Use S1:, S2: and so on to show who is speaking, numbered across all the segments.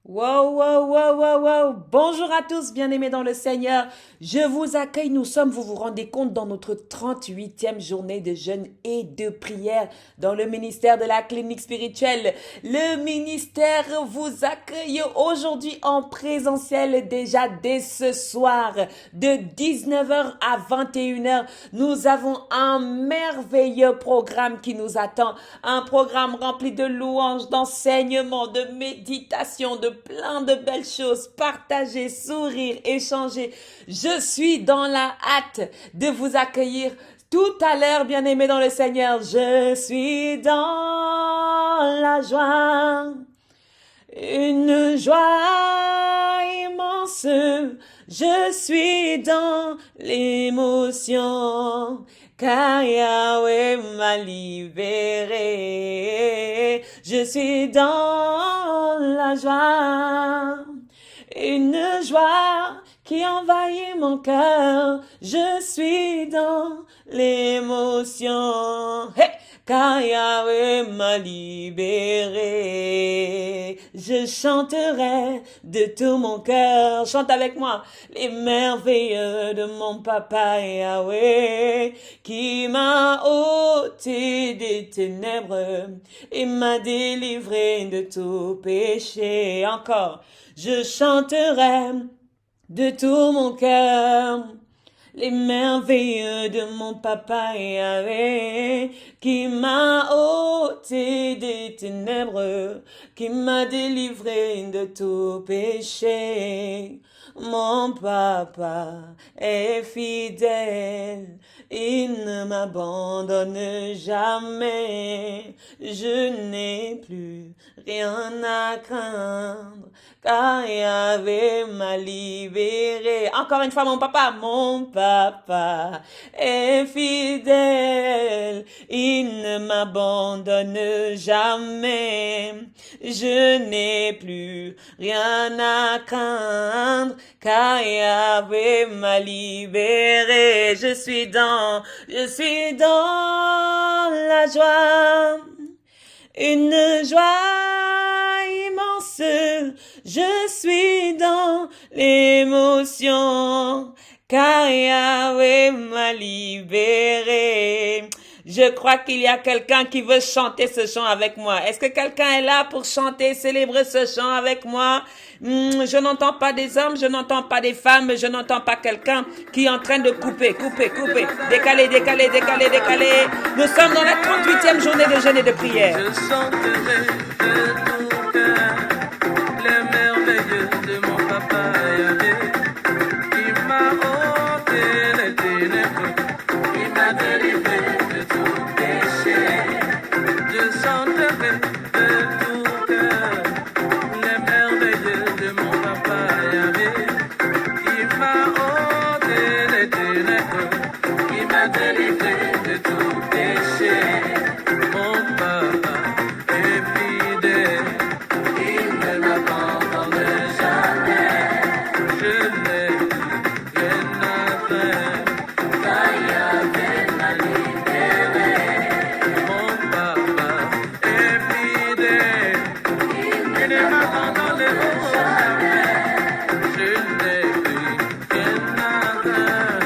S1: Wow, wow, wow, wow, wow. Bonjour à tous, bien-aimés dans le Seigneur. Je vous accueille. Vous vous rendez compte, dans notre 38e journée de jeûne et de prière dans le ministère de la clinique spirituelle. Le ministère vous accueille aujourd'hui en présentiel déjà dès ce soir de 19h à 21h. Nous avons un merveilleux programme qui nous attend. Un programme rempli de louanges, d'enseignements, de méditation, de plein de belles choses, partager, sourire, échanger. Je suis dans la hâte de vous accueillir tout à l'heure, bien-aimés dans le Seigneur. Je suis dans la joie, une joie immense. Je suis dans l'émotion, car Yahweh m'a libéré. Je suis dans la joie, une joie qui envahit mon cœur. Je suis dans l'émotion. Hey! Car Yahweh m'a libéré. Je chanterai de tout mon cœur. Chante avec moi. Les merveilles de mon papa Yahweh, qui m'a ôté des ténèbres et m'a délivré de tout péché. Encore. Je chanterai de tout mon cœur les merveilles de mon papa Yahweh, qui m'a ôté des ténèbres, qui m'a délivré de tout péché. Mon papa est fidèle, il ne m'abandonne jamais. Je n'ai plus rien à craindre, car Yahweh m'a libéré. Encore une fois, mon papa est fidèle, il ne m'abandonne jamais. Je n'ai plus rien à craindre, car Yahweh m'a libéré. Je suis dans la joie, une joie immense. Je suis dans l'émotion, car Yahweh m'a libéré. Je crois qu'il y a quelqu'un qui veut chanter ce chant avec moi. Est-ce que quelqu'un est là pour chanter, célébrer ce chant avec moi? Je n'entends pas des hommes, je n'entends pas des femmes, je n'entends pas quelqu'un qui est en train de couper, décaler. Nous sommes dans la 38e journée de jeûne et de prière.
S2: Je chanterai de tout cœur les merveilles de mon papa Yahweh, qui m'a ôté les ténèbres, qui m'a délivré de tout péché. Je chanterai de tout cœur les merveilles de mon papa Yahweh, qui m'a ôté les ténèbres, qui m'a délivré de tout péché. Mon papa est fidèle, il ne m'abandonne jamais. Je n'ai rien à faire, car Yahweh m'a libéré. Mon papa est fidèle, il ne m'abandonne jamais. Je n'ai plus rien à faire,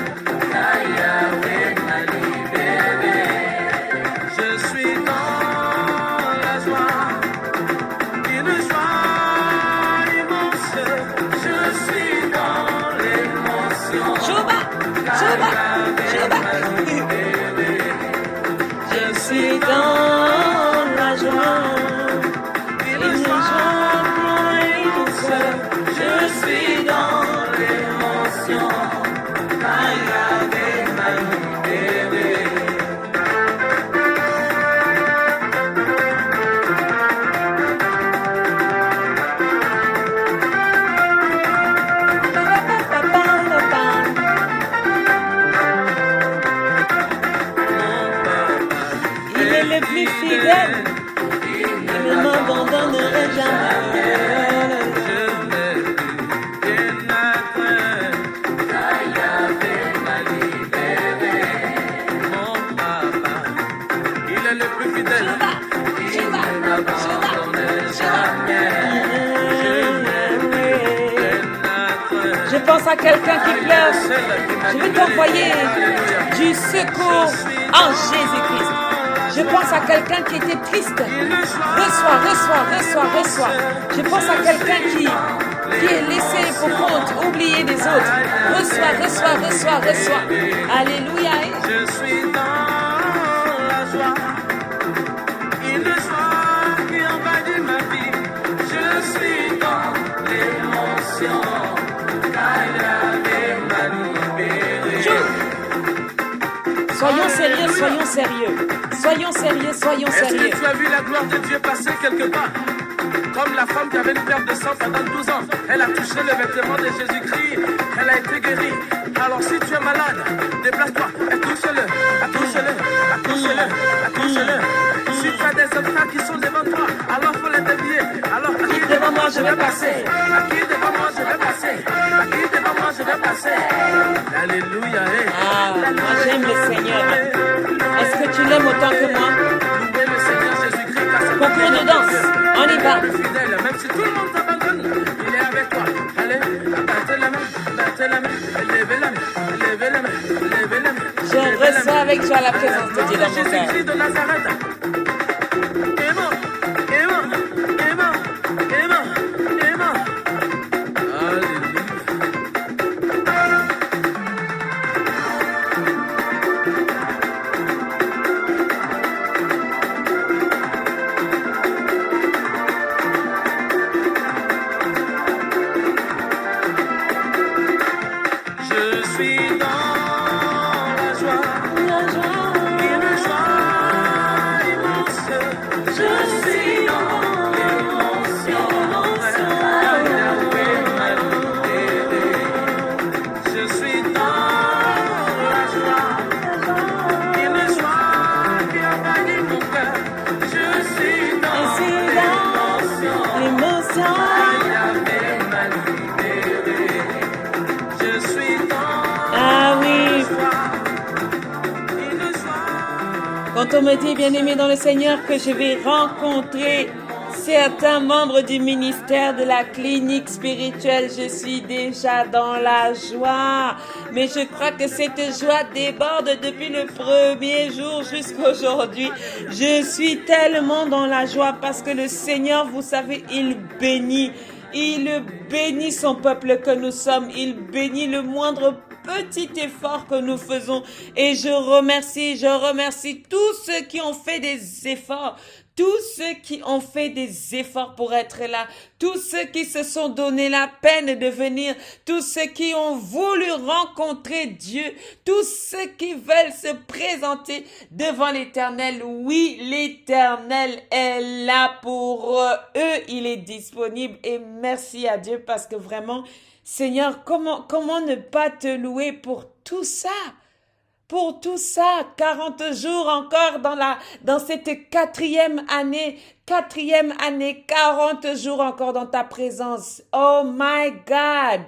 S2: car Yahweh m'a libéré. Je suis dans la joie, une joie immense. Je suis dans l'émotion,
S1: Juba.
S2: car Yahweh m'a libéré. Je suis
S1: Dans la joie,
S2: une joie immense. Je suis dans l'émotion, car Yahweh m'a libéré.
S1: il est le plus fidèle, il ne m'abandonnerait jamais.
S2: Je n'ai plus
S1: pense à quelqu'un qui pleure. Je vais t'envoyer du secours en Jésus-Christ. Je pense à quelqu'un qui était triste. Reçois, reçois, reçois, reçois. Je pense à quelqu'un qui est laissé pour compte, oublié des autres. Reçois, reçois, reçois, reçois. Alléluia.
S2: Je suis dans la joie. Une joie qui envahit ma vie. Je suis dans l'émotion. Car il m'a libéré.
S1: Soyons sérieux, soyons sérieux. Soyons sérieux, soyons
S2: Est-ce
S1: sérieux.
S2: que tu as vu la gloire de Dieu passer quelque part? Comme la femme qui avait une perte de sang pendant 12 ans. Elle a touché le vêtement de Jésus-Christ. Elle a été guérie. Alors si tu es malade, déplace-toi et touche-le. Touche-le, touche-le, touche-le. Si tu as des obstacles qui sont devant toi, alors faut les dévier. Alors qui devant moi je vais passer? À qui devant moi je vais passer? À qui devant moi je vais passer? Alléluia.
S1: Ah, moi j'aime le Seigneur. Est-ce que tu l'aimes autant que moi?
S2: Louez le Seigneur Jésus-Christ.
S1: Concours de danse, on y va.
S2: Fidèle, même si tout le monde t'abandonne, il est avec toi. Allez, battez la main, levez la main, levez la main, levez la main.
S1: Je reçois avec joie la présence de Dieu dans mon cœur.
S2: Jésus-Christ de Nazareth. Aimant, aimant, aimant, aimant, aimant. Alléluia. Je suis dans la joie, une joie immense. Je suis dans l'émotion, je suis dans la joie, une joie qui envahit mon cœur. Je suis dans
S1: L'émotion.
S2: je suis dans
S1: Ah oui.
S2: une joie.
S1: Quand on me dit, bien-aimé dans le Seigneur, que je vais rencontrer certains membres du ministère de la clinique spirituelle, je suis déjà dans la joie. Mais je crois que cette joie déborde depuis le premier jour jusqu'à aujourd'hui. Je suis tellement dans la joie parce que le Seigneur, vous savez, il bénit. Il bénit son peuple que nous sommes. Il bénit le moindre petit effort que nous faisons. Et je remercie tous ceux qui ont fait des efforts. Tous ceux qui ont fait des efforts pour être là, tous ceux qui se sont donné la peine de venir, tous ceux qui ont voulu rencontrer Dieu, tous ceux qui veulent se présenter devant l'Éternel. Oui, l'Éternel est là pour eux, il est disponible et merci à Dieu parce que vraiment, Seigneur, comment ne pas te louer pour tout ça? Pour tout ça, 40 jours encore dans cette quatrième année, 40 jours encore dans ta présence. Oh my God,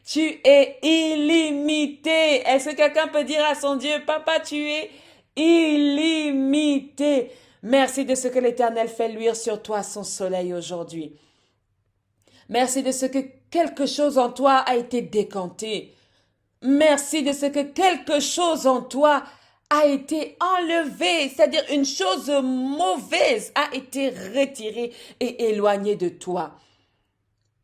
S1: tu es illimité. Est-ce que quelqu'un peut dire à son Dieu, Papa, tu es illimité. Merci de ce que l'Éternel fait luire sur toi son soleil aujourd'hui. Merci de ce que quelque chose en toi a été décanté. Merci de ce que quelque chose en toi a été enlevé, c'est-à-dire une chose mauvaise a été retirée et éloignée de toi.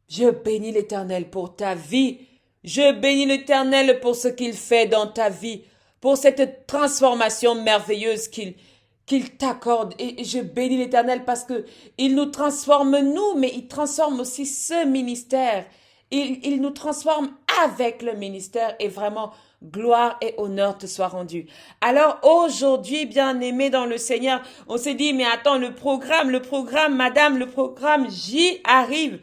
S1: Je bénis l'Éternel pour ta vie. Je bénis l'Éternel pour ce qu'il fait dans ta vie, pour cette transformation merveilleuse qu'il t'accorde. Et je bénis l'Éternel parce que il nous transforme nous, mais il transforme aussi ce ministère. Il nous transforme avec le ministère et vraiment, gloire et honneur te soient rendus. Alors aujourd'hui, bien-aimés dans le Seigneur, on s'est dit, mais attends, le programme, madame, le programme, j'y arrive.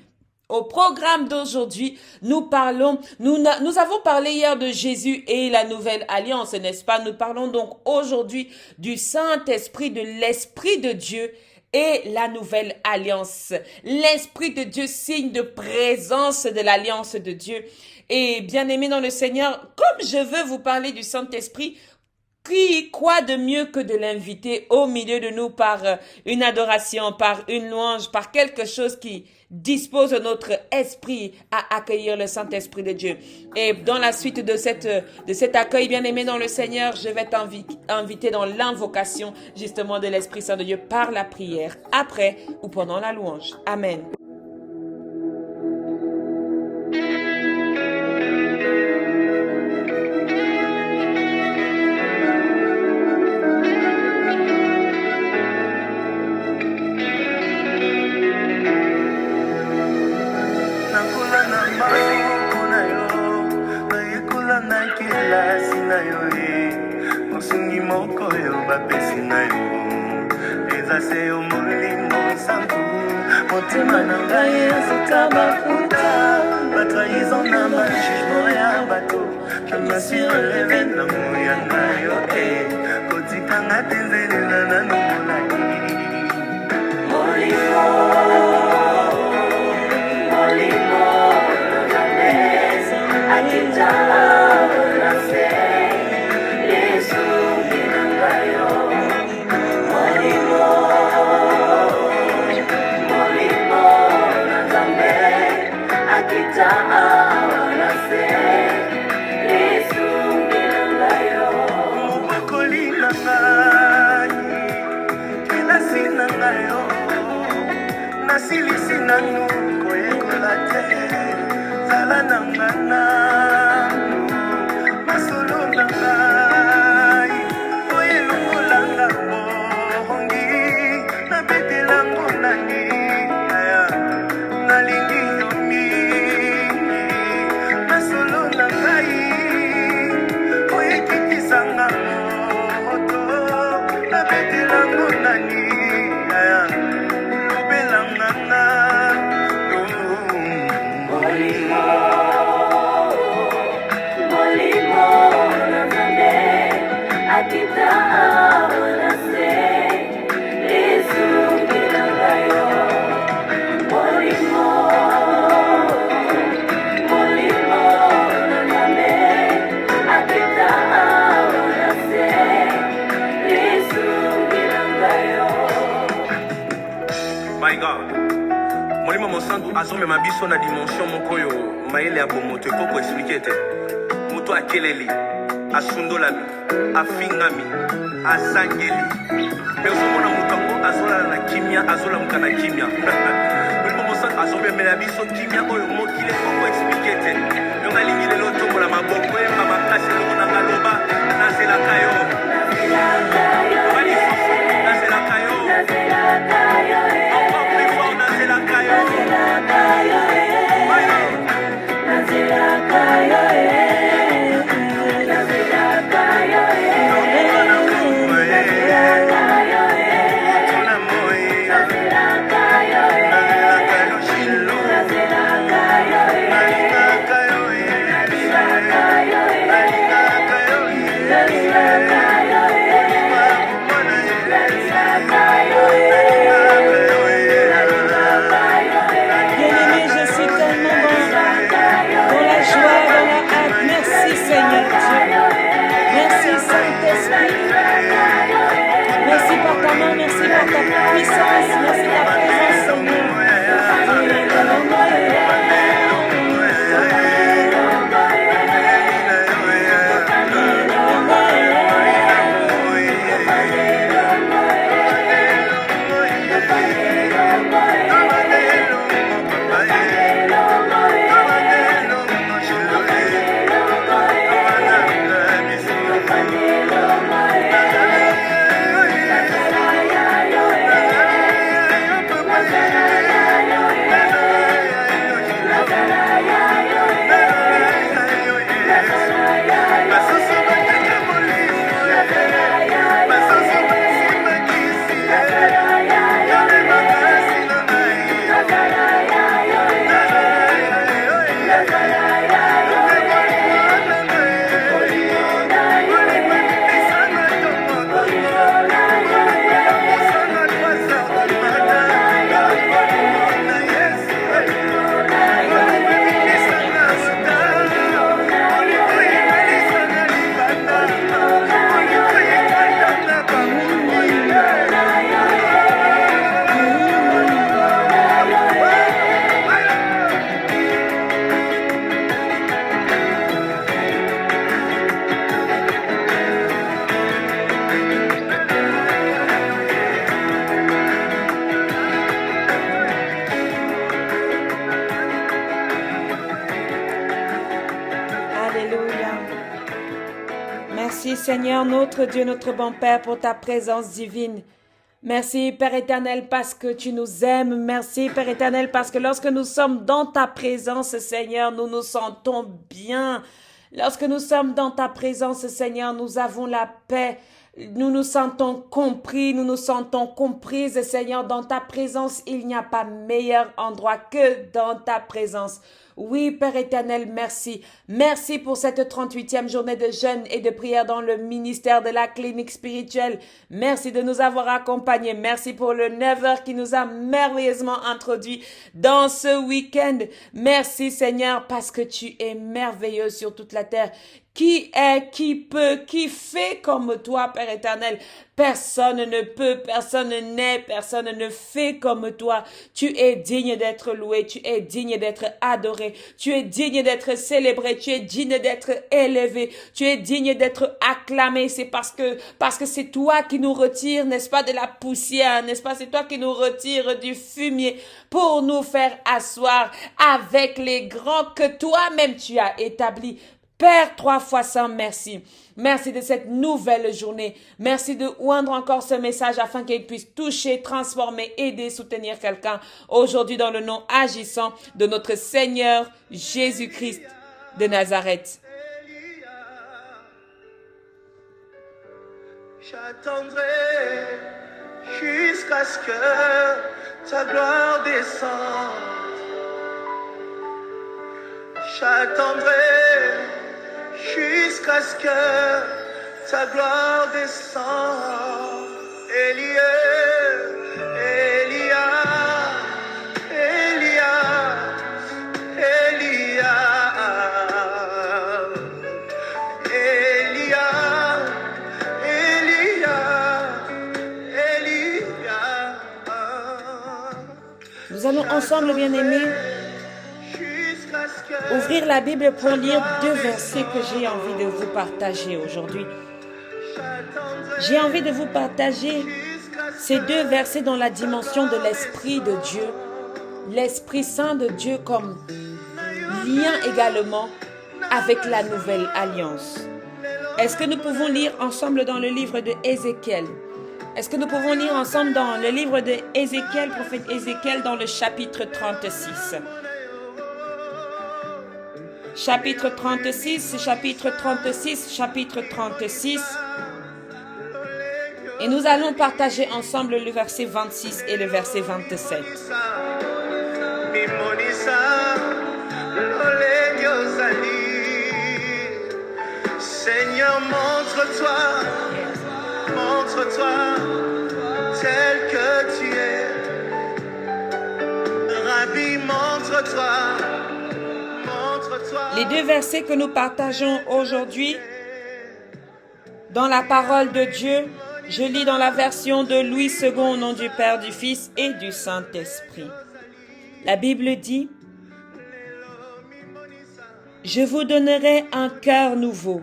S1: Au programme d'aujourd'hui, nous avons parlé hier de Jésus et la nouvelle alliance, n'est-ce pas? Nous parlons donc aujourd'hui du Saint-Esprit, de l'Esprit de Dieu et la nouvelle alliance. L'Esprit de Dieu, signe de présence de l'alliance de Dieu. Et bien-aimés dans le Seigneur, comme je veux vous parler du Saint-Esprit, Quoi de mieux que de l'inviter au milieu de nous par une adoration, par une louange, par quelque chose qui dispose notre esprit à accueillir le Saint-Esprit de Dieu. Et dans la suite de cet accueil, bien-aimé dans le Seigneur, je vais t'inviter dans l'invocation justement de l'Esprit Saint de Dieu par la prière, après ou pendant la louange. Amen.
S2: My God, Molimo Mosantu azomema biso na dimension moko yo mayele ya bomoto ekoko expliquer te. Moto akeleli, asundolami, afingami, asangeli. Mais ozomona moto yango azolala na kimia, azolamuka na kimia. Molimo Mosantu azomemela biso kimia oyo mokili ekoko expliquer te. Yo ngalingi lelo tombola maboko yemba makasi eloko na ngaloba nazelaka yo. Nazelaka yo.
S1: Merci Seigneur, notre Dieu, notre bon Père, pour ta présence divine. Merci Père éternel parce que tu nous aimes. Merci Père éternel parce que lorsque nous sommes dans ta présence Seigneur, nous nous sentons bien. Lorsque nous sommes dans ta présence Seigneur, nous avons la paix. Nous nous sentons compris, nous nous sentons comprises, Seigneur. Dans ta présence, il n'y a pas meilleur endroit que dans ta présence. Oui, Père éternel, merci. Merci pour cette 38e journée de jeûne et de prière dans le ministère de la clinique spirituelle. Merci de nous avoir accompagnés. Merci pour le 9h qui nous a merveilleusement introduits dans ce week-end. Merci, Seigneur, parce que tu es merveilleux sur toute la terre. Qui est, qui peut, qui fait comme toi, Père éternel? Personne ne peut, personne n'est, personne ne fait comme toi. Tu es digne d'être loué, tu es digne d'être adoré, tu es digne d'être célébré, tu es digne d'être élevé, tu es digne d'être acclamé. C'est parce que c'est toi qui nous retire, n'est-ce pas, de la poussière, n'est-ce pas? C'est toi qui nous retire du fumier pour nous faire asseoir avec les grands que toi-même tu as établis. Père, 3 fois 100, merci. Merci de cette nouvelle journée. Merci de oindre encore ce message afin qu'il puisse toucher, transformer, aider, soutenir quelqu'un aujourd'hui dans le nom agissant de notre Seigneur Jésus-Christ de Nazareth.
S2: J'attendrai jusqu'à ce que ta gloire descende. J'attendrai jusqu'à ce que ta gloire descende. Élie, Élia, Élia, Élia, Élia, Élia,
S1: Nous allons ensemble, bien-aimés, ouvrir la Bible pour lire 2 versets que j'ai envie de vous partager aujourd'hui. J'ai envie de vous partager ces 2 versets dans la dimension de l'Esprit de Dieu, l'Esprit Saint de Dieu comme lien également avec la nouvelle alliance. Est-ce que nous pouvons lire ensemble dans le livre de Ézéchiel? Est-ce que nous pouvons lire ensemble dans le livre de Ézéchiel, prophète Ézéchiel, dans le chapitre 36? Chapitre 36, chapitre 36, chapitre 36. Et nous allons partager ensemble le verset 26 et le verset 27.
S2: Seigneur, montre-toi tel que tu es. Rabbi, montre-toi.
S1: Les 2 versets que nous partageons aujourd'hui dans la parole de Dieu, je lis dans la version de Louis II au nom du Père, du Fils et du Saint-Esprit. La Bible dit: « Je vous donnerai un cœur nouveau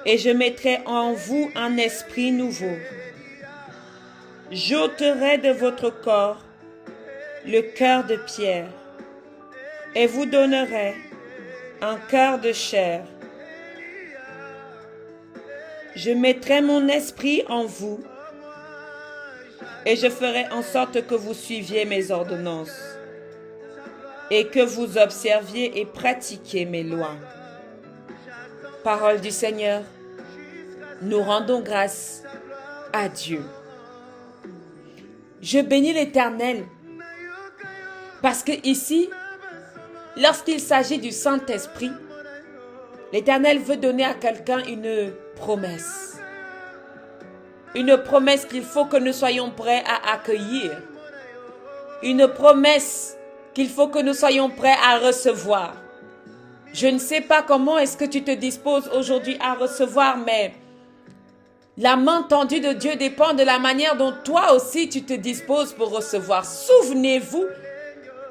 S1: et je mettrai en vous un esprit nouveau. J'ôterai de votre corps le cœur de pierre et vous donnerai un cœur de chair. Je mettrai mon esprit en vous et je ferai en sorte que vous suiviez mes ordonnances et que vous observiez et pratiquiez mes lois. » Parole du Seigneur, nous rendons grâce à Dieu. Je bénis l'Éternel parce que ici, lorsqu'il s'agit du Saint-Esprit, l'Éternel veut donner à quelqu'un une promesse. Une promesse qu'il faut que nous soyons prêts à accueillir. Une promesse qu'il faut que nous soyons prêts à recevoir. Je ne sais pas comment est-ce que tu te disposes aujourd'hui à recevoir, mais la main tendue de Dieu dépend de la manière dont toi aussi tu te disposes pour recevoir. Souvenez-vous,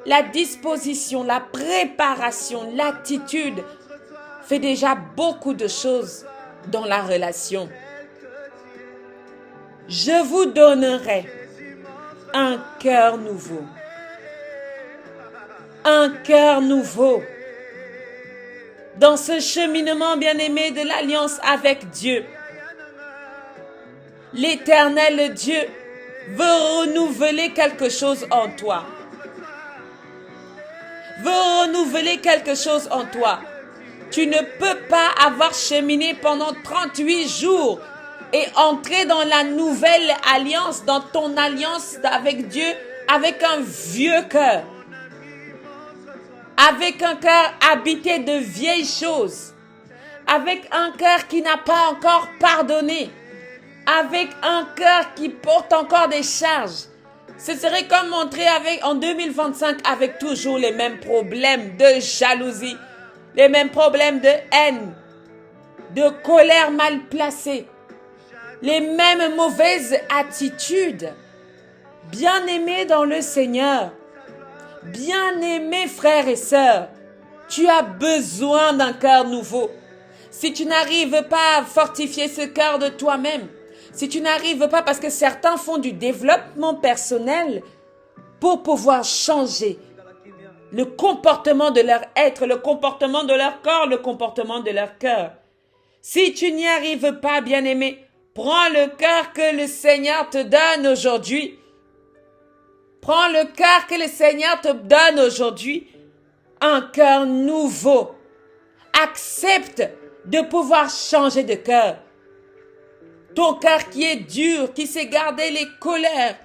S1: la disposition, la préparation, l'attitude fait déjà beaucoup de choses dans la relation. Je vous donnerai un cœur nouveau. Un cœur nouveau. dans ce cheminement bien-aimé de l'alliance avec Dieu. L'Éternel Dieu veut renouveler quelque chose en toi. Veut renouveler quelque chose en toi. Tu ne peux pas avoir cheminé pendant 38 jours et entrer dans la nouvelle alliance, dans ton alliance avec Dieu, avec un vieux cœur. Avec un cœur habité de vieilles choses. Avec un cœur qui n'a pas encore pardonné. Avec un cœur qui porte encore des charges. Ce serait comme entrer en 2025 avec toujours les mêmes problèmes de jalousie, les mêmes problèmes de haine, de colère mal placée, les mêmes mauvaises attitudes. Bien-aimés dans le Seigneur, bien-aimés frères et sœurs, tu as besoin d'un cœur nouveau. Si tu n'arrives pas à fortifier ce cœur de toi-même, si tu n'arrives pas, parce que certains font du développement personnel pour pouvoir changer le comportement de leur être, le comportement de leur corps, le comportement de leur cœur. Si tu n'y arrives pas, bien-aimé, prends le cœur que le Seigneur te donne aujourd'hui. Prends le cœur que le Seigneur te donne aujourd'hui, un cœur nouveau. Accepte de pouvoir changer de cœur. Ton cœur qui est dur, qui sait garder les colères.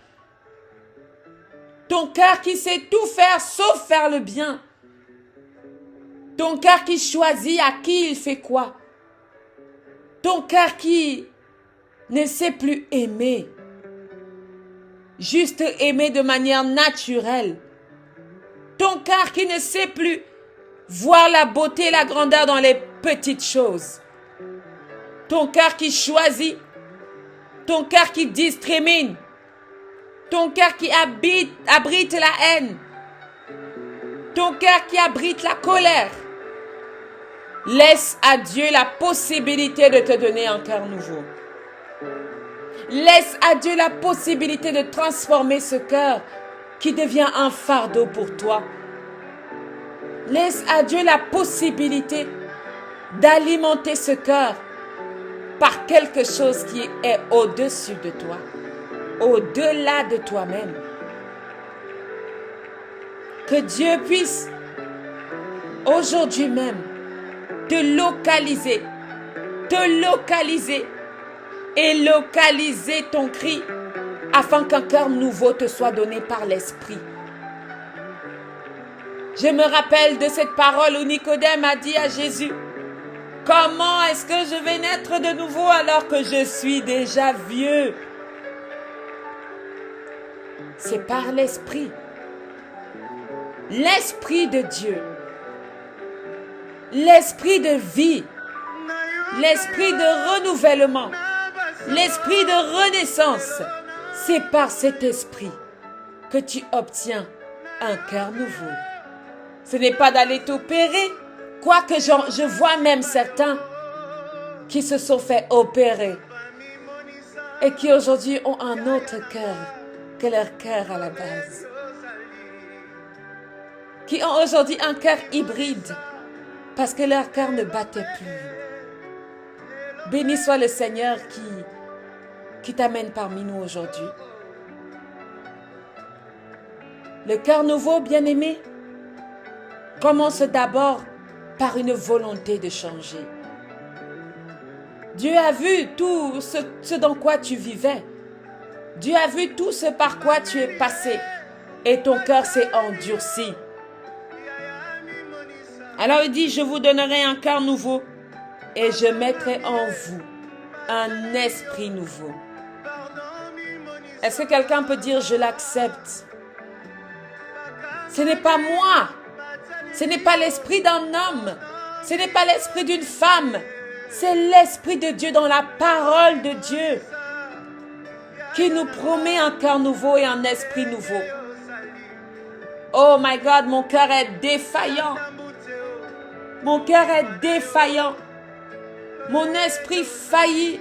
S1: Ton cœur qui sait tout faire sauf faire le bien. Ton cœur qui choisit à qui il fait quoi. Ton cœur qui ne sait plus aimer. Juste aimer de manière naturelle. Ton cœur qui ne sait plus voir la beauté et la grandeur dans les petites choses. Ton cœur qui choisit. Ton cœur qui discrimine. Ton cœur qui abrite la haine. Ton cœur qui abrite la colère. Laisse à Dieu la possibilité de te donner un cœur nouveau. Laisse à Dieu la possibilité de transformer ce cœur qui devient un fardeau pour toi. Laisse à Dieu la possibilité d'alimenter ce cœur par quelque chose qui est au-dessus de toi, au-delà de toi-même. Que Dieu puisse aujourd'hui même te localiser et localiser ton cri afin qu'un cœur nouveau te soit donné par l'Esprit. Je me rappelle de cette parole où Nicodème a dit à Jésus: comment est-ce que je vais naître de nouveau alors que je suis déjà vieux? C'est par l'Esprit. L'Esprit de Dieu. L'Esprit de vie. L'Esprit de renouvellement. L'Esprit de renaissance. C'est par cet Esprit que tu obtiens un cœur nouveau. Ce n'est pas d'aller t'opérer. Quoique je vois même certains qui se sont fait opérer et qui aujourd'hui ont un autre cœur que leur cœur à la base. Qui ont aujourd'hui un cœur hybride parce que leur cœur ne battait plus. Béni soit le Seigneur qui t'amène parmi nous aujourd'hui. Le cœur nouveau, bien-aimé, commence d'abord par une volonté de changer. Dieu a vu tout ce dans quoi tu vivais. Dieu a vu tout ce par quoi tu es passé. Et ton cœur s'est endurci. Alors il dit: je vous donnerai un cœur nouveau et je mettrai en vous un esprit nouveau. Est-ce que quelqu'un peut dire: je l'accepte? Ce n'est pas moi. Ce n'est pas l'esprit d'un homme. Ce n'est pas l'esprit d'une femme. C'est l'Esprit de Dieu dans la parole de Dieu qui nous promet un cœur nouveau et un esprit nouveau. Oh my God, mon cœur est défaillant. Mon cœur est défaillant. Mon esprit faillit.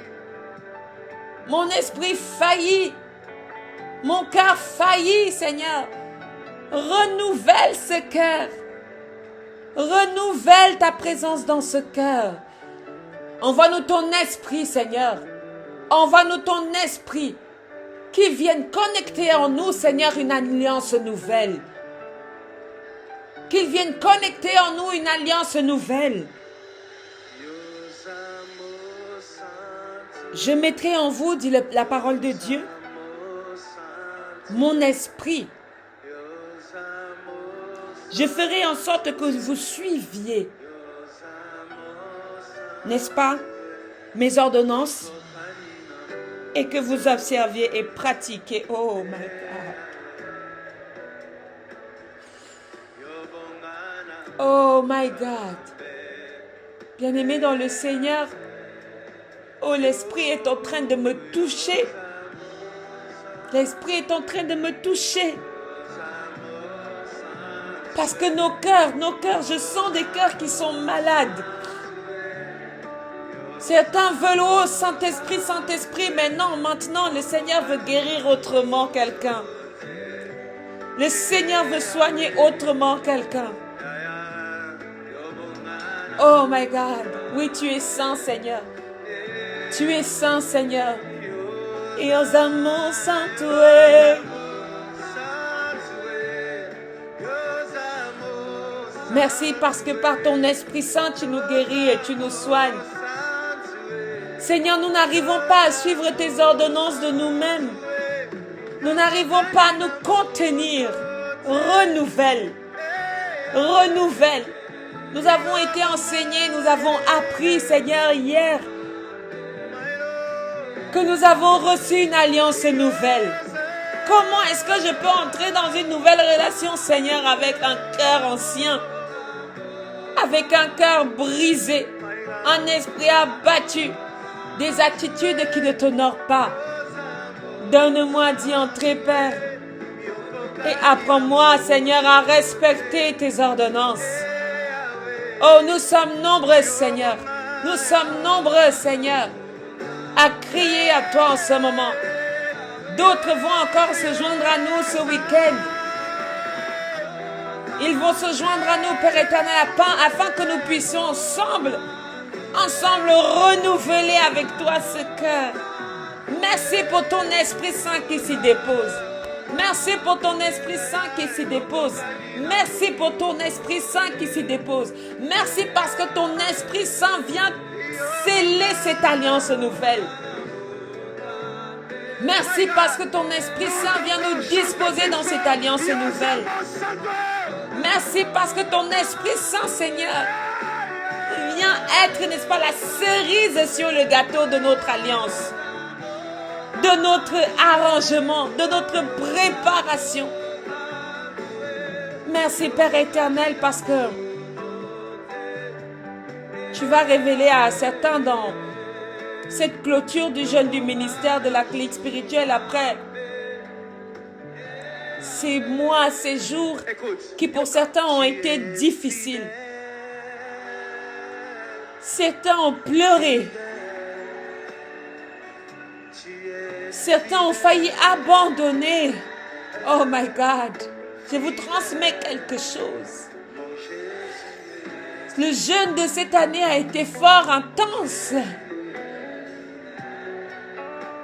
S1: Mon esprit faillit. Mon cœur faillit, Seigneur. Renouvelle ce cœur. Renouvelle ta présence dans ce cœur. Envoie-nous ton esprit, Seigneur. Envoie-nous ton esprit qui vienne connecter en nous, Seigneur, une alliance nouvelle. Qu'il vienne connecter en nous une alliance nouvelle. Je mettrai en vous, dit la parole de Dieu, mon esprit. Je ferai en sorte que vous suiviez, n'est-ce pas, mes ordonnances, et que vous observiez et pratiquiez. Oh my God. Oh my God. Bien-aimé dans le Seigneur, oh, l'Esprit est en train de me toucher. L'Esprit est en train de me toucher. Parce que nos cœurs, je sens des cœurs qui sont malades. Certains veulent, oh Saint-Esprit, Saint-Esprit, mais non, maintenant le Seigneur veut guérir autrement quelqu'un. Le Seigneur veut soigner autrement quelqu'un. Oh my God, oui, tu es saint, Seigneur. Tu es saint, Seigneur. Et aux amants saintuaires. Merci parce que par ton Esprit Saint, tu nous guéris et tu nous soignes. Seigneur, nous n'arrivons pas à suivre tes ordonnances de nous-mêmes. Nous n'arrivons pas à nous contenir. Renouvelle. Renouvelle. Nous avons été enseignés, nous avons appris, Seigneur, hier, que nous avons reçu une alliance nouvelle. Comment est-ce que je peux entrer dans une nouvelle relation, Seigneur, avec un cœur ancien, avec un cœur brisé, un esprit abattu, des attitudes qui ne t'honorent pas? Donne-moi d'y entrer, Père, et apprends-moi, Seigneur, à respecter tes ordonnances. Oh, nous sommes nombreux, Seigneur. Nous sommes nombreux, Seigneur, à crier à toi en ce moment. D'autres vont encore se joindre à nous ce week-end. Ils vont se joindre à nous, Père éternel, afin que nous puissions ensemble renouveler avec toi ce cœur. Merci pour ton Esprit Saint qui s'y dépose. Merci pour ton Esprit Saint qui s'y dépose. Merci pour ton Esprit Saint qui s'y dépose. Merci parce que ton Esprit Saint vient sceller cette alliance nouvelle. Merci parce que ton Esprit Saint vient nous disposer dans cette alliance nouvelle. Merci parce que ton Esprit Saint, Seigneur, vient être, n'est-ce pas, la cerise sur le gâteau de notre alliance, de notre arrangement, de notre préparation. Merci, Père éternel, parce que tu vas révéler à certains dans cette clôture du jeûne du ministère de la clique spirituelle après ces mois, ces jours qui pour certains ont été difficiles. Certains ont pleuré. Certains ont failli abandonner. Oh my God, je vous transmets quelque chose. Le jeûne de cette année a été fort intense.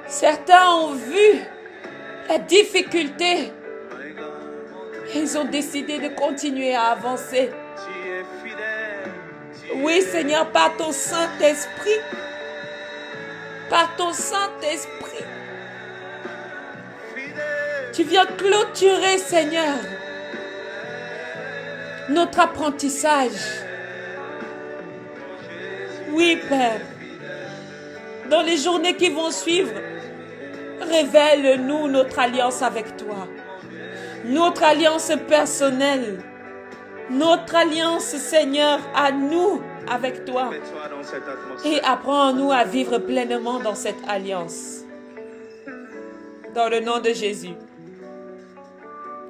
S1: Certains ont vu la difficulté. Ils ont décidé de continuer à avancer. Oui, Seigneur, par ton Saint-Esprit. Par ton Saint-Esprit. Tu viens clôturer, Seigneur, notre apprentissage. Oui, Père. Dans les journées qui vont suivre, révèle-nous notre alliance avec toi. Notre alliance personnelle. Notre alliance, Seigneur, à nous, avec toi. Et apprends-nous à vivre pleinement dans cette alliance. Dans le nom de Jésus.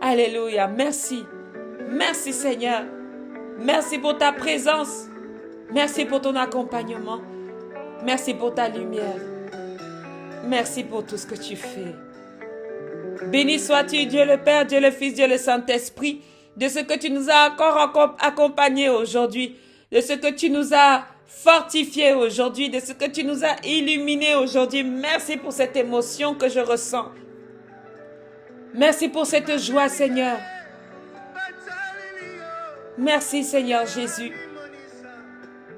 S1: Alléluia. Merci. Merci, Seigneur. Merci pour ta présence. Merci pour ton accompagnement. Merci pour ta lumière. Merci pour tout ce que tu fais. Béni sois-tu, Dieu le Père, Dieu le Fils, Dieu le Saint-Esprit. de ce que tu nous as encore accompagnés aujourd'hui, de ce que tu nous as fortifiés aujourd'hui, de ce que tu nous as illuminés aujourd'hui. Merci pour cette émotion que je ressens. Merci pour cette joie, Seigneur. Merci, Seigneur Jésus,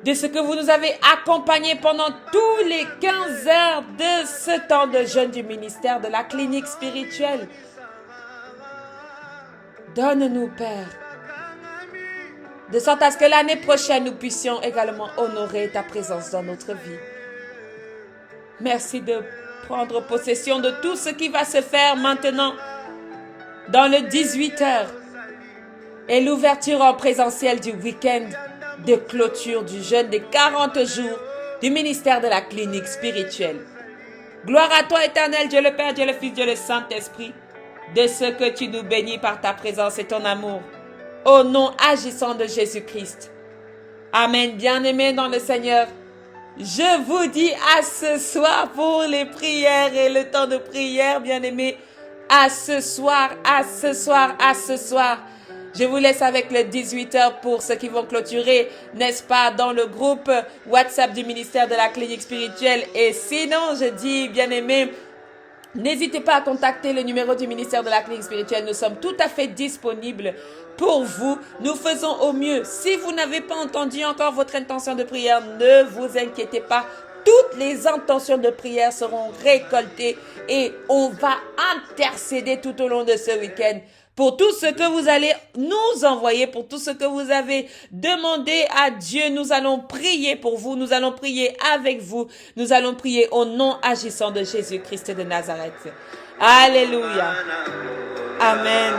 S1: de ce que vous nous avez accompagnés pendant tous les 15 heures de ce temps de jeûne du ministère de la clinique spirituelle. Donne-nous, Père, de sorte à ce que l'année prochaine, nous puissions également honorer ta présence dans notre vie. Merci de prendre possession de tout ce qui va se faire maintenant dans le 18h et l'ouverture en présentiel du week-end de clôture du jeûne des 40 jours du ministère de la clinique spirituelle. Gloire à toi, éternel Dieu le Père, Dieu le Fils, Dieu le Saint-Esprit, de ce que tu nous bénis par ta présence et ton amour. Au nom agissant de Jésus-Christ. Amen. Bien-aimés dans le Seigneur, je vous dis à ce soir pour les prières et le temps de prière, bien-aimés. À ce soir, à ce soir, à ce soir. Je vous laisse avec le 18h pour ceux qui vont clôturer, n'est-ce pas, dans le groupe WhatsApp du ministère de la clinique spirituelle. Et sinon, je dis, bien-aimés, n'hésitez pas à contacter le numéro du ministère de la clinique spirituelle. Nous sommes tout à fait disponibles pour vous. Nous faisons au mieux. Si vous n'avez pas entendu encore votre intention de prière, ne vous inquiétez pas. Toutes les intentions de prière seront récoltées et on va intercéder tout au long de ce week-end. Pour tout ce que vous allez nous envoyer, pour tout ce que vous avez demandé à Dieu, nous allons prier pour vous, nous allons prier avec vous, nous allons prier au nom agissant de Jésus-Christ de Nazareth. Alléluia. Amen.